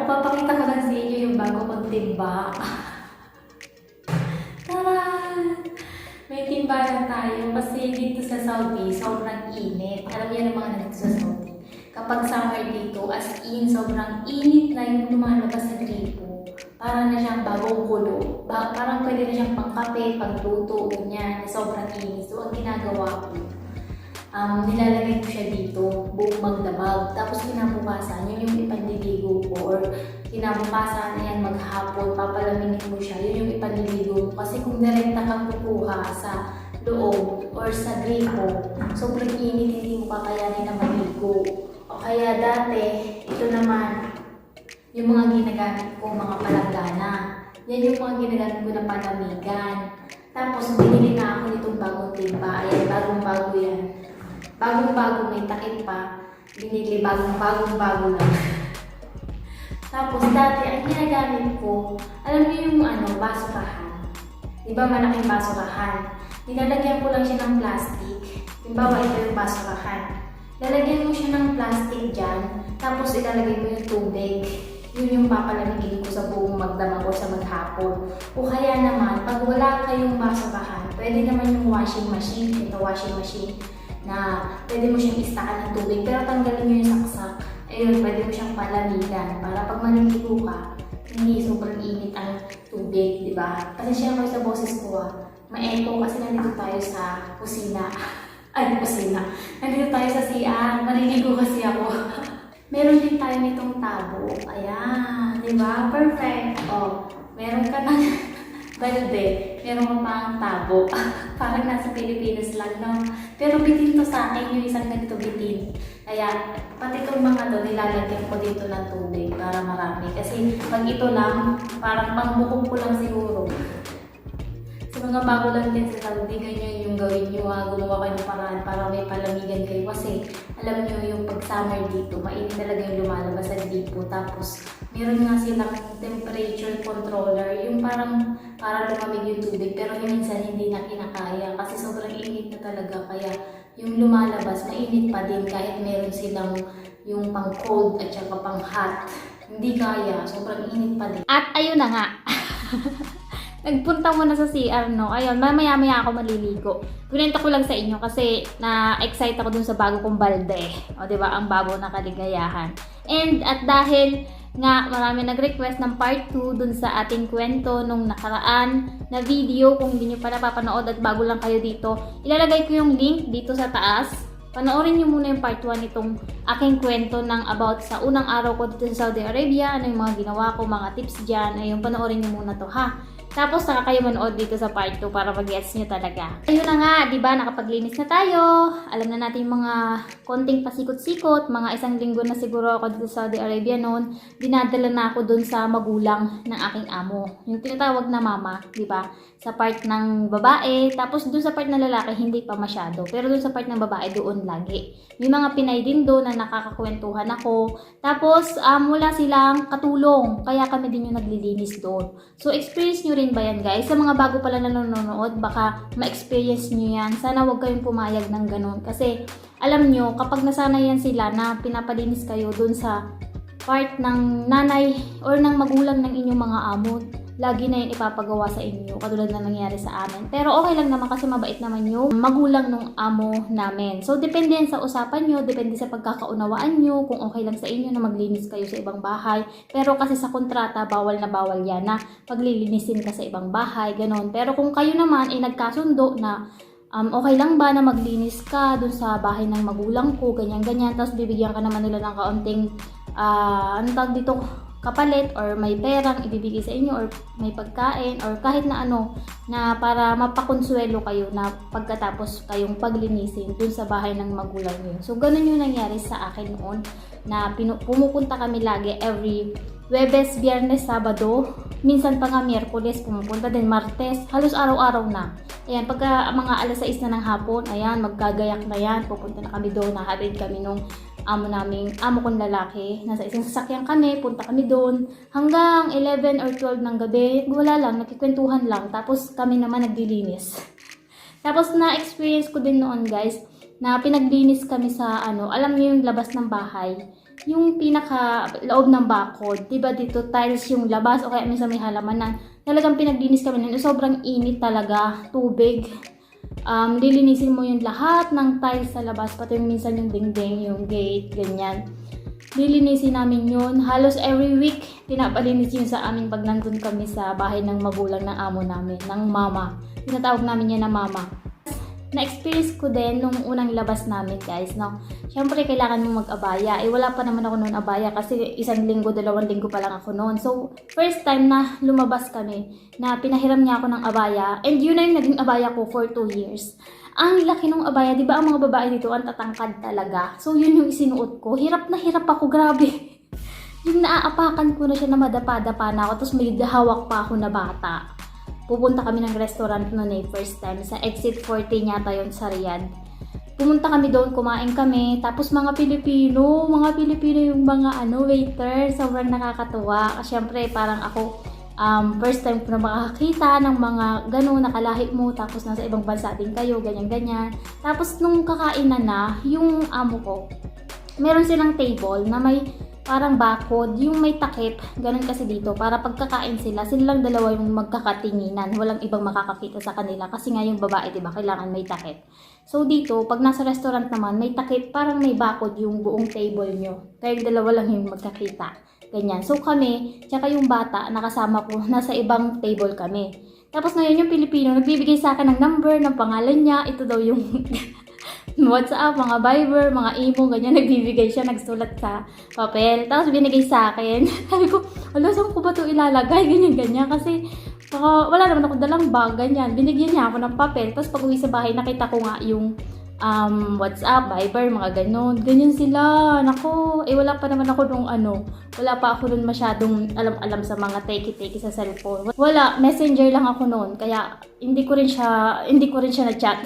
papakita ko lang sa inyo yung bago kong timba. Tara! May timba na tayo kasi dito sa Saudi, sobrang init. Alam niyo yung mga nandito sa Saudi. Kapag summer dito, as in, sobrang init na yung lumalabas sa gripo. Parang na siyang bagong kulo. Parang pwede na siyang pangkape, pangluto, ganyan. Sobrang init. So, ang ginagawa ko, nilalagay ko siya dito, buong magdamag. Tapos kinabukasan, yun yung ipanliligo ko. Or kinabukasan, ayan, maghapon, papalaminin mo siya. Yun yung ipanliligo ko. Kasi kung direkta kang kukuha sa loob or sa gripo, sobrang init, hindi mo kakayanin na maligo. O kaya dati, ito naman, yung mga ginagamit ko, mga palanggana. Yan yung mga ginagamit ko na palamigan. Tapos, binili na ako nitong bagong timba. Ayan, bagong-bago yan. Bagong-bago, may takip pa. Binili, bagong-bago lang. Tapos, dati, ang ginagamit ko, alam niyo yung basurahan. Diba malaking basurahan? Nilalagyan ko lang siya ng plastic. Halimbawa, ito yung basurahan. Lalagyan mo siya ng plastic dyan, tapos ilalagay mo yung tubig. Yun yung papalamigin ko sa buong magdamag o sa maghapon. O kaya naman, pag wala kayong basurahan, pwede naman yung washing machine. Ito washing machine na pwede mo siyang istakan ng tubig, pero tanggalin nyo yung saksak. Ayun, pwede mo siyang palamigan para pag maliligo ka, hindi sobrang init ang tubig, di ba? Kasi syempre sa boses ko ma-echo kasi nandito tayo sa kusina. Ay, kusina. Nandito tayo sa CR. Maliligo kasi ako. Meron din tayo nitong tabo. Ayan, di ba? Perfect. Oh, meron ka ng balde. Meron ka pang tabo. Parang nasa Pilipinas lang, no? Pero bitin to sa akin, yung isang ganito bitin. Kaya, pati itong mga to, nilalagyan ko dito ng tubig para marami. Kasi pag ito lang, parang pambukog ko lang siguro. Sa mga bago lang din sa Saudi, ganyan yung gawin nyo, gumawa kayo ng paraan para may palamigan kayo. Kasi alam nyo yung pag summer dito, mainit talaga yung lumalabas sa gripo. Tapos meron nga silang temperature controller, yung parang para lumamig yung tubig. Pero minsan hindi na kinakaya kasi sobrang init na talaga. Kaya yung lumalabas, mainit pa din kahit meron silang yung pang cold at saka pang hot. Hindi kaya, sobrang init pa din. At ayun na nga. Nagpunta muna sa CR, no? Ayun, mamaya-maya ako maliligo. Kunenta ko lang sa inyo kasi na-excite ako dun sa bago kong balde. O, diba? Ang bago na kaligayahan. And at dahil nga marami nag-request ng part 2 dun sa ating kwento nung nakaraan na video. Kung hindi nyo pa napapanood at bago lang kayo dito, ilalagay ko yung link dito sa taas. Panoorin nyo muna yung part 1 itong aking kwento ng about sa unang araw ko dito sa Saudi Arabia. Ano yung mga ginawa ko, mga tips dyan. Ayun, panoorin nyo muna to, ha? Tapos saka kayo manood dito sa part 2 para mag-gets nyo talaga. Ayun na nga, di ba? Nakapaglinis na tayo. Alam na natin yung mga konting pasikot-sikot. Mga isang linggo na siguro ako dito sa Saudi Arabia noon. Dinadala na ako dun sa magulang ng aking amo. Yung tinatawag na mama, di ba? Sa part ng babae. Tapos dun sa part ng lalaki, hindi pa masyado. Pero dun sa part ng babae, doon lagi. May mga Pinay din doon na nakakakwentuhan ako. Tapos wala silang katulong. Kaya kami din yung naglilinis doon. So experience nyo rin ba yan, guys? Sa mga bago pala na nanonood, baka ma-experience nyo yan. Sana huwag kayong pumayag ng ganun. Kasi, alam nyo, kapag nasanayan sila na pinapalinis kayo dun sa part ng nanay or ng magulang ng inyong mga amo, lagi na yun ipapagawa sa inyo, katulad na nangyari sa amin. Pero okay lang naman kasi mabait naman yung magulang ng amo namin. So, depende yan sa usapan nyo, depende sa pagkakaunawaan nyo, kung okay lang sa inyo na maglinis kayo sa ibang bahay. Pero kasi sa kontrata, bawal na bawal yan na paglilinisin ka sa ibang bahay, ganon. Pero kung kayo naman ay nagkasundo na okay lang ba na maglinis ka dun sa bahay ng magulang ko, ganyan-ganyan, tapos bibigyan ka naman nila ng kaunting ano tawag dito, kapalit or may perang ibibigay sa inyo or may pagkain or kahit na ano na para mapakonsuelo kayo na pagkatapos kayong paglinisin dun sa bahay ng magulang niyo. So ganun yung nangyari sa akin noon na pumupunta kami lagi every Webes, Biyernes, Sabado, minsan pa nga Miyerkules pumupunta din, Martes, halos araw-araw na. Ayan, pagka mga alas 6 na ng hapon, ayan, magkagayak na yan, pupunta na kami doon, nahatid kami nung amo kong lalaki. Nasa isang sasakyan kami, punta kami doon. Hanggang 11 or 12 ng gabi, wala lang, nakikwentuhan lang. Tapos kami naman naglilinis. Tapos na-experience ko din noon, guys, na pinaglinis kami sa alam niyo yung labas ng bahay, yung pinaka loob ng bakod, 'di ba dito tiles yung labas o kaya minsan may halaman na talagang pinaglinis kami nun. Sobrang init talaga, tubig. Lilinisin mo yung lahat ng tiles sa labas, pati minsan yung dingding, yung gate, ganyan. Lilinisin namin yun. Halos every week, pinapalinis yun sa amin pag nandun kami sa bahay ng magulang ng amo namin, ng mama. Tinatawag namin yan na mama. Na-experience ko din nung unang labas namin, guys, no? Siyempre, kailangan mo mag-abaya. Wala pa naman ako noon abaya kasi 1 linggo, 2 linggo pa lang ako noon. So, first time na lumabas kami, na pinahiram niya ako ng abaya. And yun na yung naging abaya ko for 2 years. Ang laki ng abaya, di ba ang mga babae dito ang tatangkad talaga. So, yun yung isinuot ko. Hirap na hirap ako, grabe. Yung naaapakan ko na siya na madapa-dapa na ako, tapos may hawak pa ako na bata. Pupunta kami ng restaurant noon first time. Sa Exit 40 yata yun sa Riyadh. Pumunta kami doon, kumain kami. Tapos mga Pilipino yung mga waiter. Sobrang nakakatuwa. Siyempre parang ako, first time ko na makakita ng mga gano'n nakalahi mo. Tapos nasa ibang bansa din kayo, ganyan-ganyan. Tapos nung kakainan na, yung amo ko, meron silang table na may parang bakod, yung may takip, ganun kasi dito, para pagkakain silang dalawa yung magkakatinginan, walang ibang makakakita sa kanila, kasi nga yung babae, diba, kailangan may takip. So dito, pag nasa restaurant naman, may takip, parang may bakod yung buong table nyo, kaya yung dalawa lang yung magkakita, ganyan. So kami, tsaka yung bata, nakasama ko, nasa ibang table kami. Tapos ngayon yung Pilipino, nagbibigay sa akin ng number, ng pangalan niya, ito daw yung WhatsApp, mga Viber, mga imo, ganyan, nagbibigay siya, nagsulat sa papel. Tapos binigay sa akin. Sabi ko, wala, saan ko ba ito ilalagay? Ganyan. Kasi wala naman ako dalang bag, ganyan. Binigyan niya ako ng papel. Tapos pag uwi sa bahay, nakita ko nga yung WhatsApp, Viber, mga ganon. Ganyan sila. Nako, wala pa naman ako nung wala pa ako nun masyadong alam-alam sa mga teki-teki sa cellphone. Wala, messenger lang ako noon. Kaya hindi ko rin siya na-chat.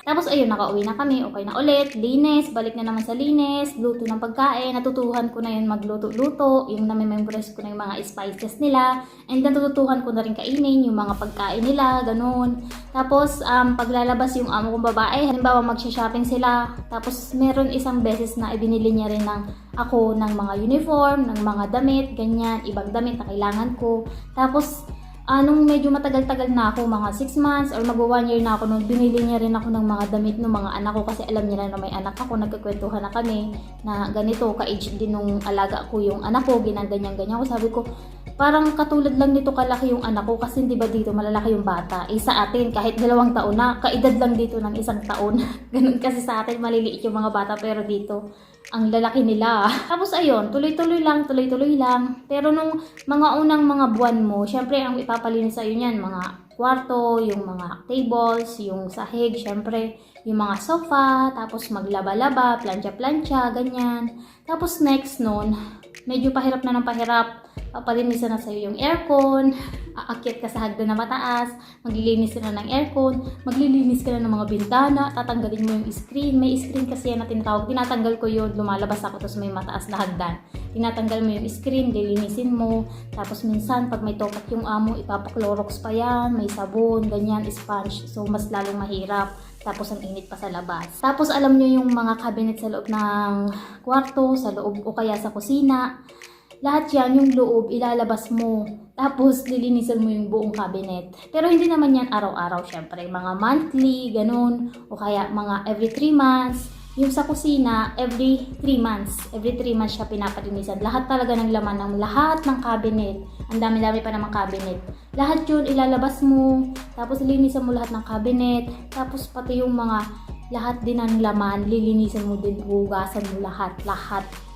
Tapos ayun, nakauwi na kami, okay na ulit, linis, balik na naman sa linis, luto ng pagkain, natutuhan ko na yun magluto-luto, yung nami-memorize ko na yung mga spices nila, and natutuhan ko na rin kainin yung mga pagkain nila, ganun. Tapos paglalabas yung amo kong babae, halimbawa magsha-shopping sila, tapos meron isang beses na ibinili niya rin ako ng mga uniform, ng mga damit, ganyan, ibang damit na kailangan ko. Tapos nung medyo matagal-tagal na ako, mga 6 months or magwa 1 year na ako noon, binili niya rin ako ng mga damit ng mga anak ko kasi alam niya na may anak ako, nagkakwentuhan na kami na ganito, ka-age din nung alaga ko yung anak ko, ginanganyan-ganyan ko. Sabi ko, parang katulad lang nito kalaki yung anak ko kasi di ba dito malalaki yung bata. Sa atin, kahit 2 taon na, kaedad lang dito ng 1 taon. Ganun kasi sa atin, maliliit yung mga bata, pero dito, ang lalaki nila. Tapos ayun, tuloy-tuloy lang. Pero nung mga unang mga buwan mo, syempre ang ipapalinis sa'yo niyan, mga kwarto, yung mga tables, yung sahig, syempre, yung mga sofa, tapos maglaba-laba, plancha-plancha, ganyan. Tapos next nun, medyo pahirap na ng pahirap, papalinisan na sa'yo yung aircon, aakyat ka sa hagdan na mataas, maglilinis ka na ng aircon, maglilinis ka na ng mga bintana, tatanggalin mo yung screen. May screen kasi yan na tinatawag, tinatanggal ko yun, lumalabas ako tapos may mataas na hagdan. Tinatanggal mo yung screen, lilinisin mo, tapos minsan pag may topak yung amo, ipapaklorox pa yan, may sabon, ganyan, sponge, so mas lalong mahirap. Tapos ang init pa sa labas. Tapos alam nyo yung mga cabinet sa loob ng kwarto, sa loob o kaya sa kusina. Lahat yan, yung loob, ilalabas mo. Tapos lilinisan mo yung buong cabinet. Pero hindi naman yan araw-araw, syempre. Mga monthly, ganun. O kaya mga every 3 months. Yung sa kusina, every 3 months. Every 3 months siya pinapalinisan. Lahat talaga ng laman ng lahat ng cabinet. Ang dami-dami pa namang cabinet. Lahat yun, ilalabas mo. Tapos lilinisan mo lahat ng cabinet. Tapos pati yung mga lahat din ng laman, lilinisan mo din, hugasan mo lahat.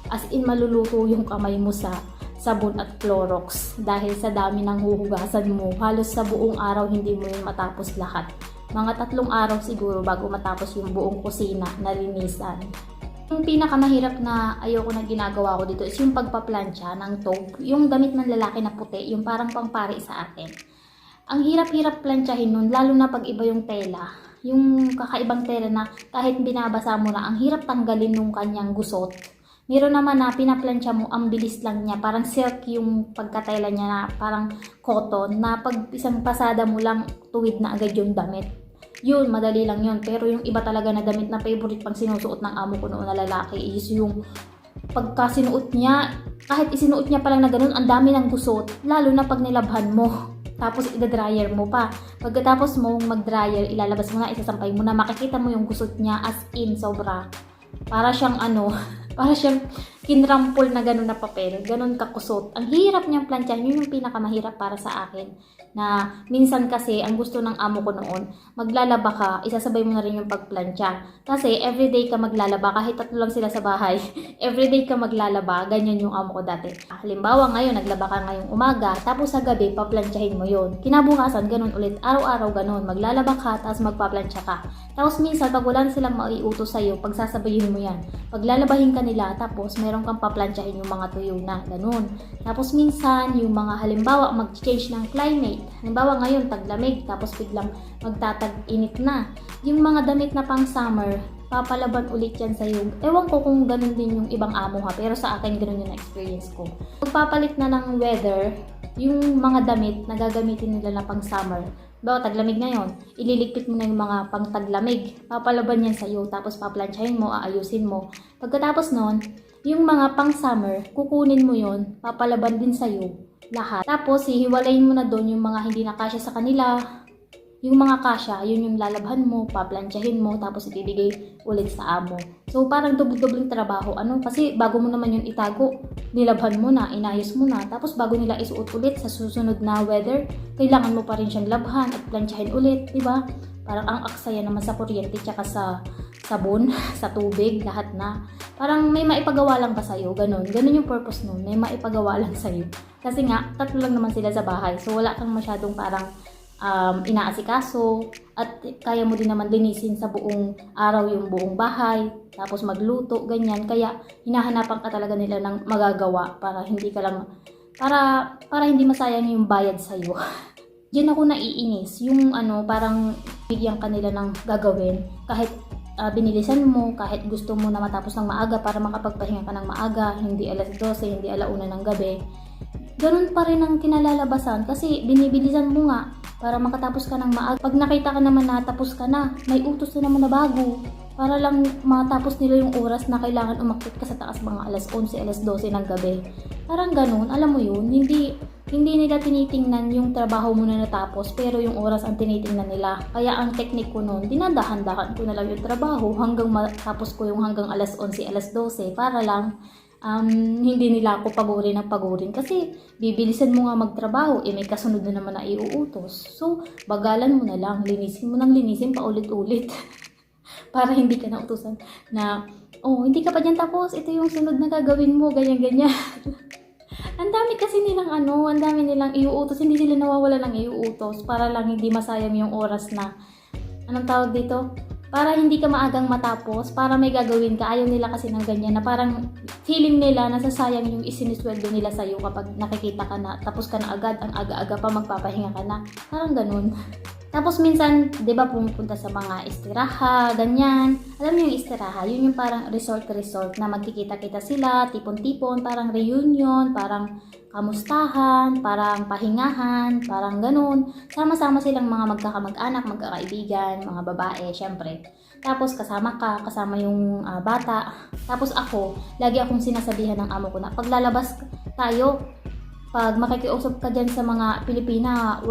As in, maluluto yung kamay mo sa sabon at Clorox. Dahil sa dami ng huhugasan mo, halos sa buong araw hindi mo yun matapos lahat. Mga 3 araw siguro bago matapos yung buong kusina na linisan. Yung pinakamahirap na ayoko na ginagawa ko dito is yung pagpaplansya ng toge. Yung gamit ng lalaki na puti, yung parang pangpari sa atin. Ang hirap-hirap plansyahin nun, lalo na pag iba yung tela. Yung kakaibang tela na kahit binabasa mo na, ang hirap tanggalin nung kanyang gusot. Meron naman na pinaplansya mo, ang bilis lang niya. Parang silk yung pagkatela niya na parang cotton na pag isang pasada mo lang tuwid na agad yung damit. yun, madali lang yun. Pero yung iba talaga na damit na favorite pang sinusuot ng amo ko noon na lalaki is yung pagka sinuot niya, kahit isinuot niya pa lang na ganun, ang dami ng gusot, lalo na pag nilabhan mo. Tapos ida-dryer mo pa. Pagkatapos mo mag-dryer, ilalabas mo na, isasampay mo na, makikita mo yung gusot niya as in sobra. Para siyang para siyang kinrampol na gano'n na papel, gano'n kakusot. Ang hirap niyang plantyahan, yun yung pinakamahirap para sa akin. Na minsan kasi, ang gusto ng amo ko noon, maglalaba ka, isasabay mo na rin yung pagplantya. Kasi everyday ka maglalaba, kahit 3 lang sila sa bahay, everyday ka maglalaba, ganyan yung amo ko dati. Halimbawa ngayon, naglaba ka ngayong umaga, tapos sa gabi, paplantyahin mo yun. Kinabukasan, ganun ulit, araw-araw ganun, maglalaba ka, tapos magpaplantya ka. Tapos minsan, pag wala na silang maiutos sa'yo, pagsasabayin mo yan. Paglalabahin ka nila, tapos meron kang paplantyahin yung mga tuyo na, ganun. Tapos minsan, yung mga halimbawa, mag-change ng climate. Halimbawa ngayon, taglamig, tapos biglang magtatag-init na. Yung mga damit na pang summer, papalaban ulit yan sa'yo. Ewan ko kung ganun din yung ibang amo ha, pero sa akin ganun yung experience ko. Pagpapalit na ng weather, yung mga damit na gagamitin nila na pang summer, bawa taglamig ngayon, ililigpit mo na yung mga pang taglamig, papalaban yan sa'yo, tapos paplantsahin mo, aayusin mo. Pagkatapos nun, yung mga pang summer, kukunin mo yon, papalaban din sa'yo, lahat. Tapos, hihiwalayin mo na doon yung mga hindi nakasya sa kanila, yung mga kasya, yun yung lalabhan mo, paplantsahin mo, tapos ibibigay ulit sa amo. So, parang doble-dobleng trabaho. Kasi bago mo naman yun itago, nilabhan mo na, inayos mo na, tapos bago nila isuot ulit sa susunod na weather, kailangan mo pa rin siyang labhan at plantsahin ulit, di ba? Parang ang aksaya naman sa kuryente, tsaka sa sabon, sa tubig, lahat na. Parang may maipagawa lang ba sa'yo? Ganun yung purpose nun, may maipagawa lang sa'yo. Kasi nga, 3 lang naman sila sa bahay, so wala kang masyadong parang inaasikaso at kaya mo din naman linisin sa buong araw yung buong bahay, tapos magluto, ganyan. Kaya hinahanapan ka talaga nila ng magagawa para hindi ka lang para hindi masayang yung bayad sa iyo. Diyan ako naiinis, yung parang bigyan ka nila ng gagawin kahit binilisan mo, kahit gusto mo na matapos ng maaga para makapagpahinga ka ng maaga, hindi alas 12, hindi alauna ng gabi. Ganun pa rin ang kinalalabasan kasi binibilisan mo nga para makatapos ka ng maaga. Pag nakita ka naman na tapos ka na, may utos na naman na bago para lang matapos nila yung oras na kailangan umakyat ka sa taas mga alas 11, alas 12 ng gabi. Parang ganun, alam mo yun, hindi nila tinitingnan yung trabaho mo na natapos pero yung oras ang tinitingnan nila. Kaya ang teknik ko noon, dinadahan-dahan ko na lang yung trabaho hanggang matapos ko yung hanggang alas 11, alas 12 para lang hindi nila ako pagurin kasi bibilisan mo nga magtrabaho, may kasunod na naman na iuutos. So, bagalan mo na lang, linisin mo nang linisin paulit-ulit para hindi ka na utusan na, hindi ka pa dyan tapos, ito yung sunod na gagawin mo, ganyan-ganyan. Ang dami kasi nilang ang dami nilang iuutos, hindi sila nawawala ng iuutos para lang hindi masayang yung oras na, anong tawag dito? Para hindi ka maagang matapos, para may gagawin ka. Ayaw nila kasi ng ganyan na parang feeling nila nasasayang yung isinisweldo nila sa'yo kapag nakikita ka na, tapos ka na agad, ang aga-aga pa magpapahinga ka na. Parang ganun. Tapos minsan, di ba pumupunta sa mga istiraha, ganyan. Alam niyo yung istiraha, yun yung parang resort na magkikita-kita sila, tipon-tipon, parang reunion, parang kamustahan, parang pahingahan, parang ganun. Sama-sama silang mga magkakamag-anak, magkakaibigan, mga babae, syempre. Tapos kasama ka, kasama yung bata. Tapos ako, lagi akong sinasabihan ng amo ko na paglalabas tayo, pag makikiusap ka dyan sa mga Pilipina,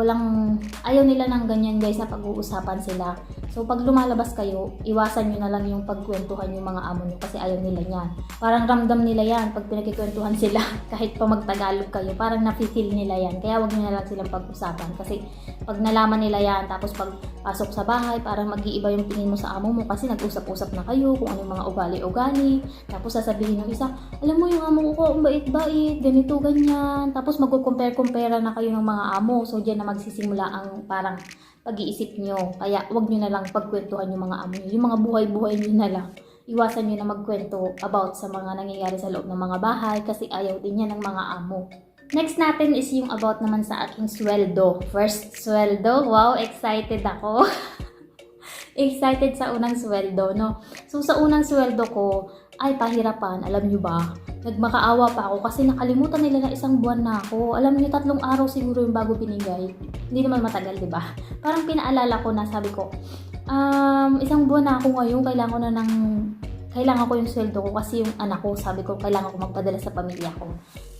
ayaw nila ng ganyan guys na pag-uusapan sila. So pag lumalabas kayo, iwasan nyo na lang yung pagkwentuhan yung mga amo nyo kasi ayaw nila yan. Parang ramdam nila yan pag pinakikwentuhan sila kahit pa magtagalog kayo, parang nafe-feel nila yan. Kaya wag nyo na lang silang pag-usapan kasi pag nalaman nila yan, tapos pag pasok sa bahay, parang mag-iiba yung tingin mo sa amo mo kasi nag-usap-usap na kayo kung ano yung mga ugali-ugali. Tapos sasabihin ng isa, alam mo yung amo ko, ang bait-bait, ganito, ganyan. Tapos magkukumpare-kumpara na kayo ng mga amo. So, diyan na magsisimula ang parang pag-iisip nyo. Kaya, wag nyo na lang pagkwentuhan yung mga amo nyo. Yung mga buhay-buhay nyo na lang. Iwasan nyo na magkwento about sa mga nangyayari sa loob ng mga bahay kasi ayaw din yan ng mga amo. Next natin is yung about naman sa aking sweldo. First sweldo. Wow, excited ako. Excited sa unang sweldo, no? So, sa unang sweldo ko, ay pahirapan. Alam nyo ba? Nagmakaawa pa ako kasi nakalimutan nila na 1 buwan na ako. Alam niyo, 3 araw siguro yung bago binigay. Hindi naman matagal, di ba? Parang pinaalala ko na sabi ko, Isang buwan na ako ngayon, kailangan ko yung sweldo ko kasi yung anak ko, sabi ko, kailangan ko magpadala sa pamilya ko.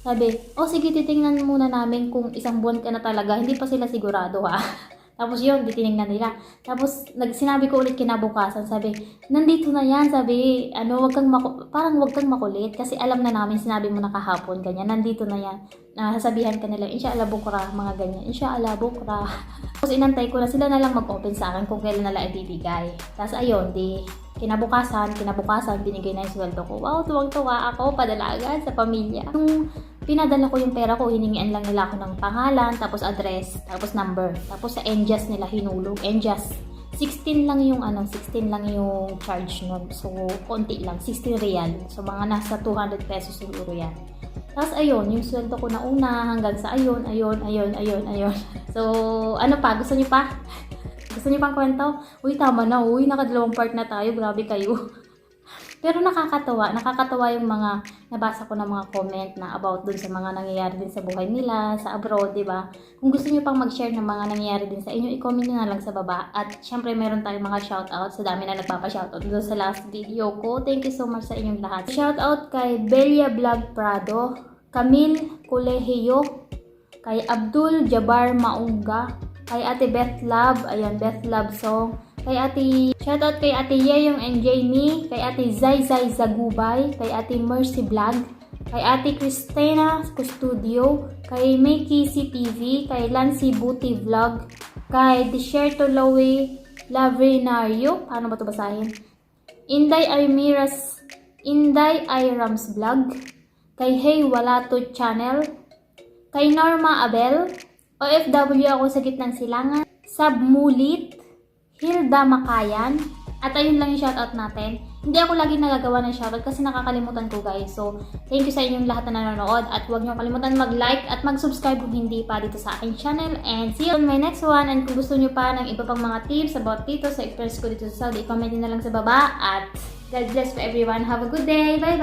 Sabi, sige, titingnan muna namin kung isang buwan ka na talaga. Hindi pa sila sigurado ha. Tapos yun, titinignan nila. Tapos, sinabi ko ulit kinabukasan, sabi, nandito na yan, sabi, parang wag kang makulit, kasi alam na namin, sinabi mo na kahapon, ganyan, nandito na yan. Sasabihan ka nila, inshallah bukra, mga ganyan, inshallah bukra. Tapos inantay ko na sila na lang mag-open sa akin kung kailan nila ibibigay. Tapos ayun, kinabukasan, binigay na yung sweldo ko. Wow, tuwang-tuwa ako, padala agad sa pamilya. Nung pinadala ko yung pera ko, hiningian lang nila ako ng pangalan, tapos address, tapos number. Tapos sa NJAS nila hinulog. NJAS, 16 lang yung charge nun. So, konti lang, 16 real. So, mga nasa 200 pesos siguro yan. Tapos ayun, yung sweldo ko na una hanggang sa ayun. So, ano pa? Gusto niyo pa? Gusto niyo pang kwento? Uy, tama na. Uy, nakadalawang part na tayo. Grabe kayo. Pero nakakatawa yung mga nabasa ko na mga comment na about dun sa mga nangyayari din sa buhay nila, sa abroad, di ba? Kung gusto niyo pang mag-share ng mga nangyayari din sa inyo, i-comment niyo na lang sa baba. At syempre, meron tayong mga shoutout. Sa dami na nagpapa-shoutout doon sa last video ko. Thank you so much sa inyong lahat. Shoutout kay Belia Vlog Prado, Camille Colegio, kay Abdul Jabbar Maunga, kay Ate Beth Love, ayan, Beth Love Song, kay Ate, shoutout kay Ate Yeyong and Jamie, kay Ate Zay Zagubay, kay Ate Mercy Vlog, kay Ate Christina Custodio, kay Makey CTV, kay Lancy Booty Vlog, kay Desierto Lowe Lavrinario, paano ba ito basahin? Inday Irams Vlog, kay Hey Walato Channel, kay Norma Abel, OFW ako sa gitnang silangan, Sabmulit, Hilda Makayan, at ayun lang yung shoutout natin. Hindi ako lagi nagagawa ng shoutout kasi nakakalimutan ko guys. So, thank you sa inyong lahat na nanonood at huwag niyo kalimutan mag-like at mag-subscribe kung hindi pa dito sa aking channel. And see you on my next one. And kung gusto niyo pa ng iba pang mga tips about dito sa experience ko dito sa Saudi, i-comment niyo na lang sa baba. At God bless for everyone. Have a good day. Bye-bye!